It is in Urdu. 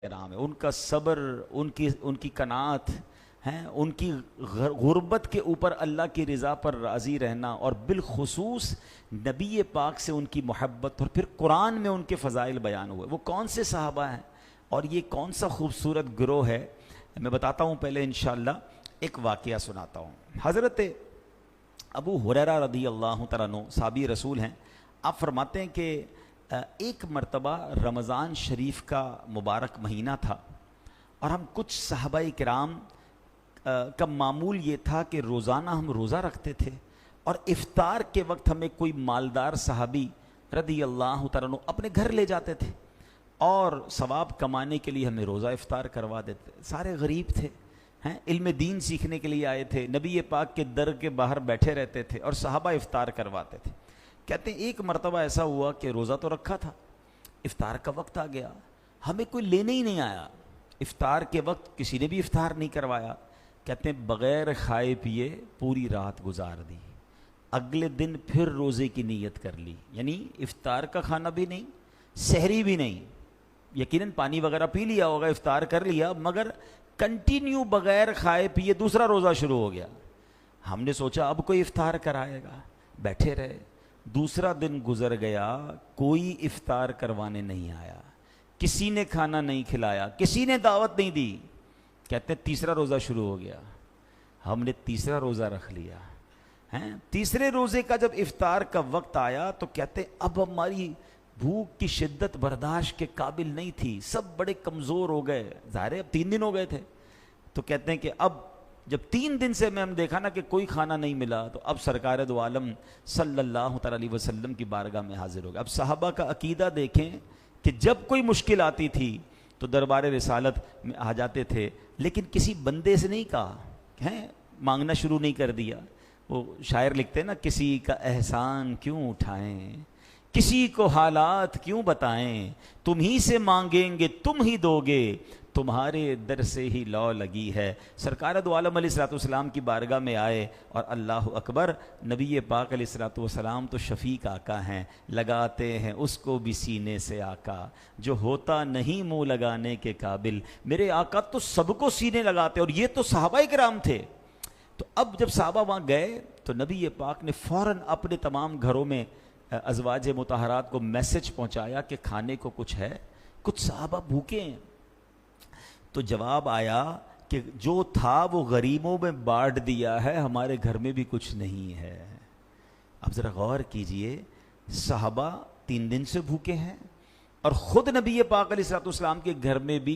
کرام ہے، ان کا صبر، ان کی قناعت ہیں، ان کی غربت کے اوپر اللہ کی رضا پر راضی رہنا، اور بالخصوص نبی پاک سے ان کی محبت، اور پھر قرآن میں ان کے فضائل بیان ہوئے۔ وہ کون سے صحابہ ہیں اور یہ کون سا خوبصورت گروہ ہے، میں بتاتا ہوں۔ پہلے انشاءاللہ ایک واقعہ سناتا ہوں۔ حضرت ابو ہریرہ رضی اللہ تعالیٰ عنہ صحابی رسول ہیں۔ آپ فرماتے ہیں کہ ایک مرتبہ رمضان شریف کا مبارک مہینہ تھا، اور ہم کچھ صحابہ کرام کا معمول یہ تھا کہ روزانہ ہم روزہ رکھتے تھے، اور افطار کے وقت ہمیں کوئی مالدار صحابی رضی اللہ تعالیٰ عنہ اپنے گھر لے جاتے تھے، اور ثواب کمانے کے لیے ہمیں روزہ افطار کروا دیتے۔ سارے غریب تھے، علم دین سیکھنے کے لیے آئے تھے، نبی پاک کے در کے باہر بیٹھے رہتے تھے، اور صحابہ افطار کرواتے تھے۔ کہتے ہیں ایک مرتبہ ایسا ہوا کہ روزہ تو رکھا تھا، افطار کا وقت آ گیا، ہمیں کوئی لینے ہی نہیں آیا۔ افطار کے وقت کسی نے بھی افطار نہیں کروایا۔ کہتے ہیں بغیر کھائے پیے پوری رات گزار دی، اگلے دن پھر روزے کی نیت کر لی، یعنی افطار کا کھانا بھی نہیں، سحری بھی نہیں، یقیناً پانی وغیرہ پی لیا ہوگا، افطار کر لیا، مگر کنٹینیو بغیر کھائے پیے دوسرا روزہ شروع ہو گیا۔ ہم نے سوچا اب کوئی افطار کرائے گا، بیٹھے رہے۔ دوسرا دن گزر گیا، کوئی افطار کروانے نہیں آیا، کسی نے کھانا نہیں کھلایا، کسی نے دعوت نہیں دی۔ کہتے ہیں تیسرا روزہ شروع ہو گیا، ہم نے تیسرا روزہ رکھ لیا۔ تیسرے روزے کا جب افطار کا وقت آیا تو کہتے ہیں اب ہماری بھوک کی شدت برداشت کے قابل نہیں تھی، سب بڑے کمزور ہو گئے، ظاہر ہے اب 3 دن ہو گئے تھے۔ تو کہتے ہیں کہ اب جب 3 دن سے ہم دیکھا نا کہ کوئی کھانا نہیں ملا، تو اب سرکار دو عالم صلی اللہ تعالی علیہ وسلم کی بارگاہ میں حاضر ہو گئے۔ اب صحابہ کا عقیدہ دیکھیں کہ جب کوئی مشکل آتی تھی تو دربار رسالت میں آ جاتے تھے، لیکن کسی بندے سے نہیں کہا، مانگنا شروع نہیں کر دیا۔ وہ شاعر لکھتے ہیں نا، کسی کا احسان کیوں اٹھائیں، کسی کو حالات کیوں بتائیں، تم ہی سے مانگیں گے تم ہی دو گے، تمہارے در سے ہی لو لگی ہے۔ سرکار دو عالم علیہ السلام کی بارگاہ میں آئے، اور اللہ اکبر، نبی پاک علیہ السلام تو شفیق آقا ہیں، لگاتے ہیں اس کو بھی سینے سے آقا، جو ہوتا نہیں منہ لگانے کے قابل۔ میرے آقا تو سب کو سینے لگاتے، اور یہ تو صحابہ کرام تھے۔ تو اب جب صحابہ وہاں گئے تو نبی پاک نے فوراً اپنے تمام گھروں میں ازواج مطہرات کو میسج پہنچایا کہ کھانے کو کچھ ہے، کچھ صحابہ بھوکے ہیں۔ تو جواب آیا کہ جو تھا وہ غریبوں میں بانٹ دیا ہے، ہمارے گھر میں بھی کچھ نہیں ہے۔ اب ذرا غور کیجئے، صحابہ 3 دن سے بھوکے ہیں، اور خود نبی پاک علیہ السلام کے گھر میں بھی